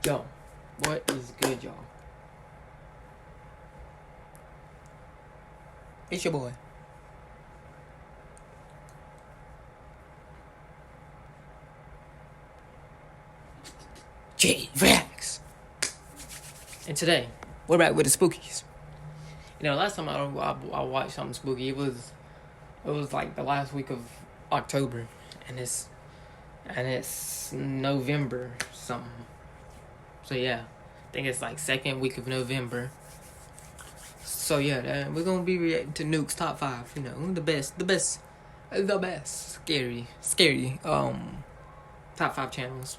Yo, what is good, y'all? It's your boy. J-Vax. And today, we're back with the spookies. You know, last time I watched something spooky, it was like the last week of October, and it's November something. So yeah, I think it's like second week of November. So yeah, we're gonna be reacting to Nukes top 5. You know, the best scary top 5 channels.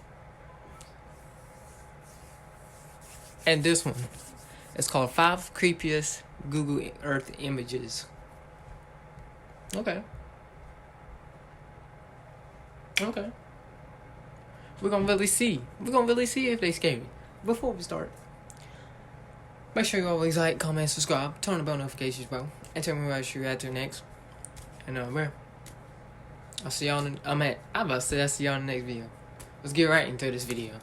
And this one is called 5 creepiest Google Earth images. Okay. We're gonna really see if they scary. Before we start, make sure you always like, comment, subscribe, turn on the bell notifications, bro, and tell me what you react to next. And bro, I'll see y'all in, I'll see y'all in the next video. Let's get right into this video.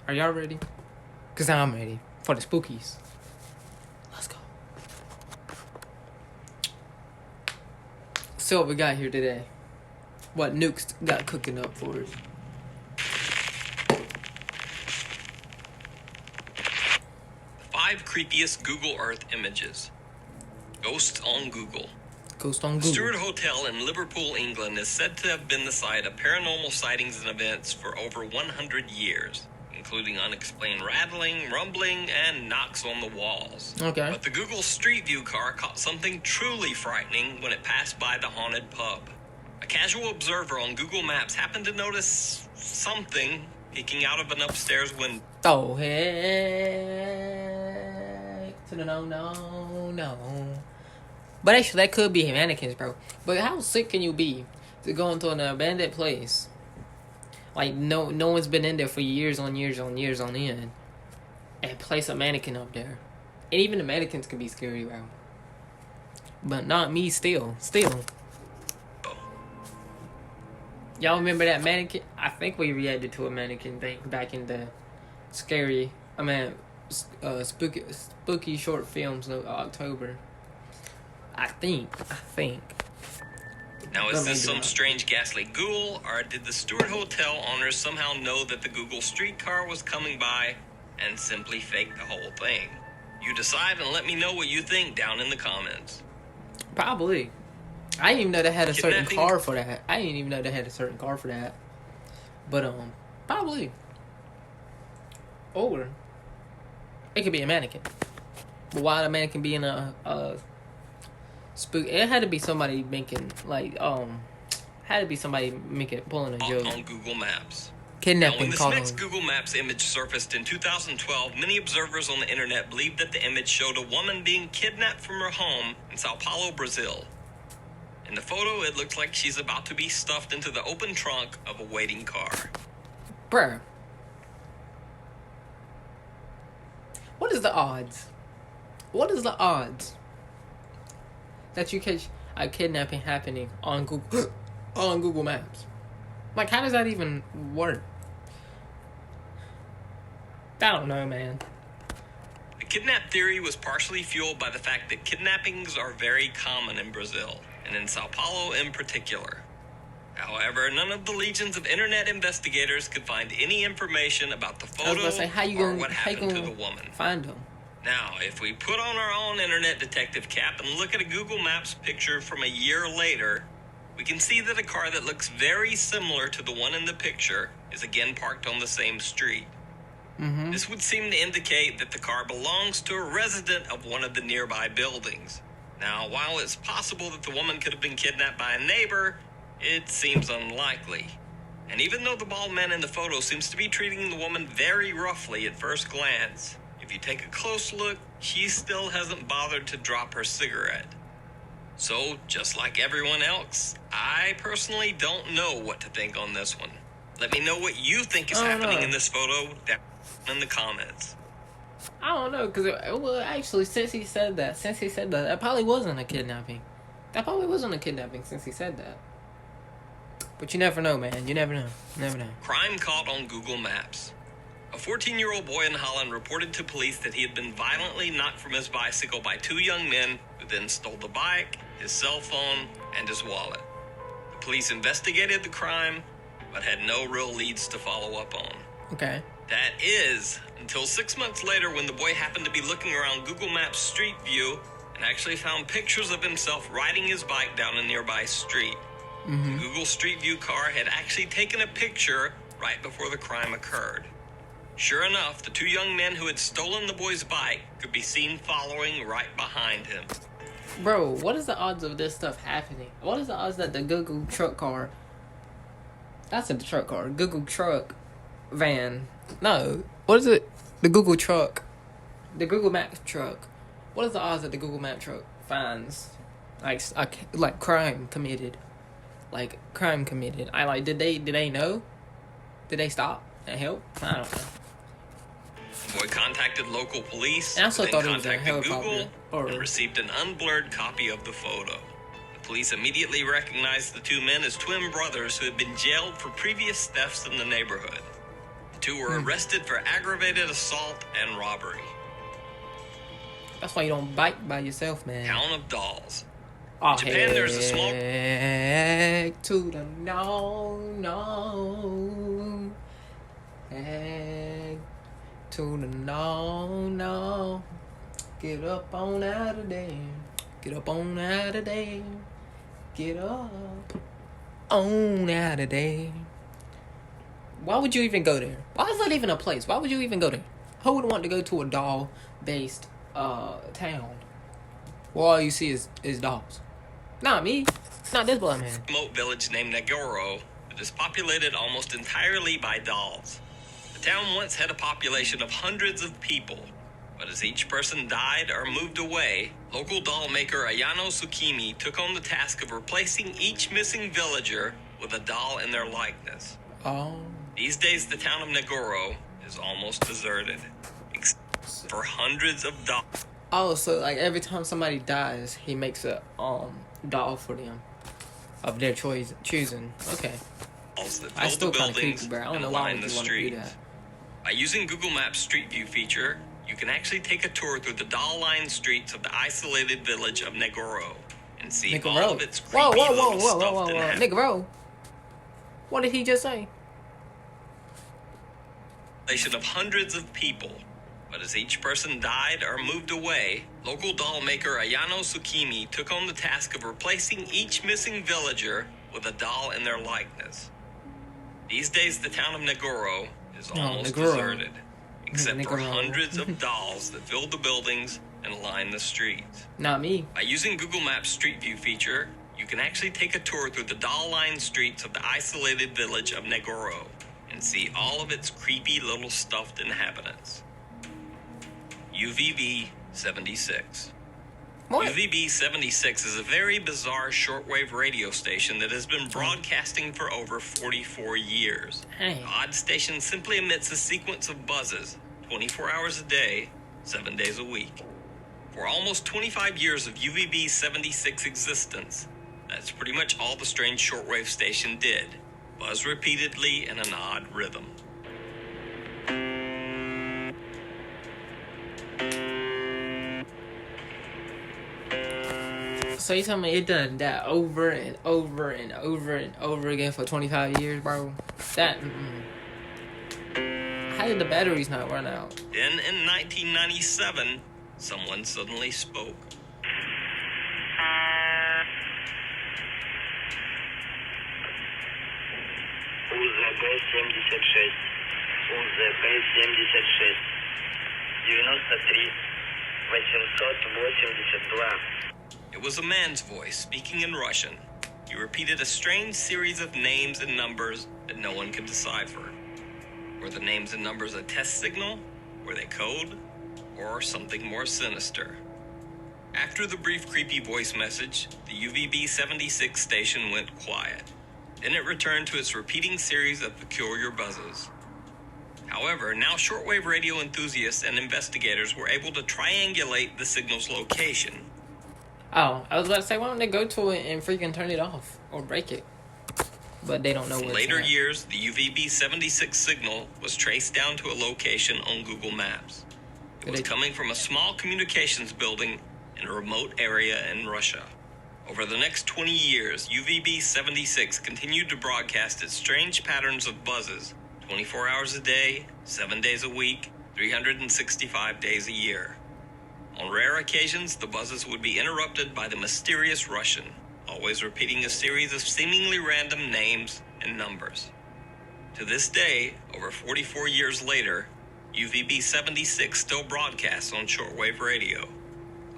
Are y'all ready? Cause I'm ready for the spookies. Let's go. So what we got here today? What Nukes got cooking up for us? Five creepiest Google Earth images. Ghosts on Google. Ghost on The Google. Stuart Hotel in Liverpool, England is said to have been the site of paranormal sightings and events for over 100 years, including unexplained rattling, rumbling, and knocks on the walls. Okay. But the Google Street View car caught something truly frightening when it passed by the haunted pub. A casual observer on Google Maps happened to notice something peeking out of an upstairs window. Oh heck to the no. But actually, that could be mannequins, bro. But how sick can you be to go into an abandoned place? Like no one's been in there for years on end, and place a mannequin up there. And even the mannequins can be scary, bro. But not me. Still. Y'all remember that mannequin? I think we reacted to a mannequin thing back in the spooky short films of October. I think. Now, is this some strange ghastly ghoul, or did the Stuart Hotel owners somehow know that the Google streetcar was coming by and simply fake the whole thing? You decide and let me know what you think down in the comments. Probably. I didn't even know they had a certain car for that. But probably. Or it could be a mannequin. But why the mannequin be in a spook? It had to be somebody making pulling a joke on Google Maps. Kidnapping. Now, when this next Google Maps image surfaced in 2012, many observers on the internet believed that the image showed a woman being kidnapped from her home in Sao Paulo, Brazil. In the photo, it looks like she's about to be stuffed into the open trunk of a waiting car. Bruh. What is the odds that you catch a kidnapping happening on Google Maps? Like, how does that even work? I don't know, man. The kidnap theory was partially fueled by the fact that kidnappings are very common in Brazil, and in Sao Paulo in particular. However, none of the legions of internet investigators could find any information about the photo or what happened to the woman. Find them. Now, if we put on our own internet detective cap and look at a Google Maps picture from a year later, we can see that a car that looks very similar to the one in the picture is again parked on the same street. Mm-hmm. This would seem to indicate that the car belongs to a resident of one of the nearby buildings. Now, while it's possible that the woman could have been kidnapped by a neighbor, it seems unlikely. And even though the bald man in the photo seems to be treating the woman very roughly at first glance, if you take a close look, she still hasn't bothered to drop her cigarette. So, just like everyone else, I personally don't know what to think on this one. Let me know what you think is happening in this photo down in the comments. I don't know, because, actually, since he said that, that probably wasn't a kidnapping. Since he said that. But you never know, man. You never know. Crime caught on Google Maps. A 14-year-old boy in Holland reported to police that he had been violently knocked from his bicycle by two young men who then stole the bike, his cell phone, and his wallet. The police investigated the crime, but had no real leads to follow up on. Okay. That is, until 6 months later when the boy happened to be looking around Google Maps Street View and actually found pictures of himself riding his bike down a nearby street. The Google Street View car had actually taken a picture right before the crime occurred. Sure enough, the two young men who had stolen the boy's bike could be seen following right behind him. Bro, what is the odds of this stuff happening? What is the odds that the Google truck car... That's a truck car. Google truck van. No. What is it? The Google truck. The Google Maps truck. What is the odds that the Google Map truck finds like crime committed? Like crime committed. Did they know? Did they stop and help? I don't know. The boy contacted local police, and I also then thought it was a contacted helicopter. Google, and received an unblurred copy of the photo. The police immediately recognized the two men as twin brothers who had been jailed for previous thefts in the neighborhood. The two were arrested for aggravated assault and robbery. That's why you don't bike by yourself, man. Town of Dolls. Oh, In Japan, there's a small... Heck to the no. Heck to the no. Get up on out of there. Get up on out of there. Get up on out of there. Why would you even go there? Why is that even a place? Why would you even go there? Who would want to go to a doll-based town where all you see is dolls? Not me. Not this blood man. Remote village named Nagoro that is populated almost entirely by dolls. The town once had a population of hundreds of people, but as each person died or moved away, local doll maker Ayano Tsukimi took on the task of replacing each missing villager with a doll in their likeness. Oh. These days, the town of Nagoro is almost deserted, except for hundreds of dolls. Oh, so like every time somebody dies, he makes a doll for them of their choosing. Okay. I still kind of creepy, bro. I don't know why would you want to do that. By using Google Maps Street View feature, you can actually take a tour through the doll-lined streets of the isolated village of Nagoro and see all of its creepy little stuffed inhabitants. Nagoro. What did he just say? Of hundreds of people, but as each person died or moved away, local doll maker Ayano Tsukimi took on the task of replacing each missing villager with a doll in their likeness. These days, the town of Nagoro is almost deserted, except for hundreds of dolls that fill the buildings and line the streets. Not me. By using Google Maps Street View feature, you can actually take a tour through the doll-lined streets of the isolated village of Nagoro and see all of its creepy little stuffed inhabitants. UVB 76. What? UVB 76 is a very bizarre shortwave radio station that has been broadcasting for over 44 years. Hey. The odd station simply emits a sequence of buzzes 24 hours a day, 7 days a week. For almost 25 years of UVB 76 existence, that's pretty much all the strange shortwave station did. Buzz repeatedly in an odd rhythm. So you tell me it done that over and over and over and over again for 25 years, bro? That, How did the batteries not run out? Then in 1997, someone suddenly spoke. УЗП-76. УЗП-76. 93 882. It was a man's voice speaking in Russian. He repeated a strange series of names and numbers that no one could decipher. Were the names and numbers a test signal? Were they code? Or something more sinister? After the brief creepy voice message, the UVB-76 station went quiet. Then it returned to its repeating series of peculiar buzzes. However, now shortwave radio enthusiasts and investigators were able to triangulate the signal's location. Oh, I was about to say, why don't they go to it and freaking turn it off or break it? but they don't know In where later it's at. years, the UVB-76 signal was traced down to a location on Google Maps. It was coming from a small communications building in a remote area in Russia. Over the next 20 years, UVB-76 continued to broadcast its strange patterns of buzzes 24 hours a day, 7 days a week, 365 days a year. On rare occasions, the buzzes would be interrupted by the mysterious Russian, always repeating a series of seemingly random names and numbers. To this day, over 44 years later, UVB-76 still broadcasts on shortwave radio.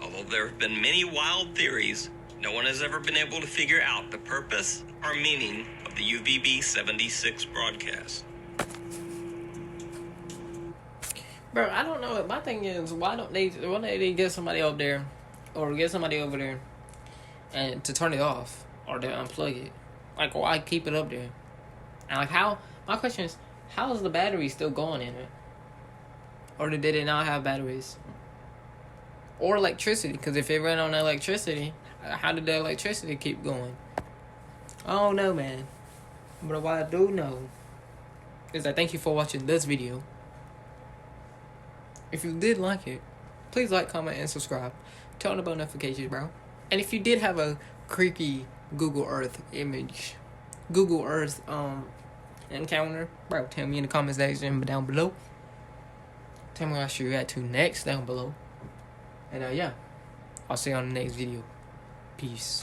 Although there have been many wild theories, no one has ever been able to figure out the purpose or meaning of the UVB-76 broadcast. Bro, I don't know. My thing is, why don't they get somebody up there, or get somebody over there, and to turn it off or to unplug it? Like, why keep it up there? And like, how? My question is, how is the battery still going in it? Or did it not have batteries? Or electricity? Because if it ran on electricity, how did the electricity keep going? I don't know, man. But what I do know is that thank you for watching this video. If you did like it, please like, comment, and subscribe. Turn on about notifications, bro. And if you did have a creepy Google Earth encounter, bro, tell me in the comment section down below. Tell me what I should react to next down below. And yeah, I'll see you on the next video. Peace.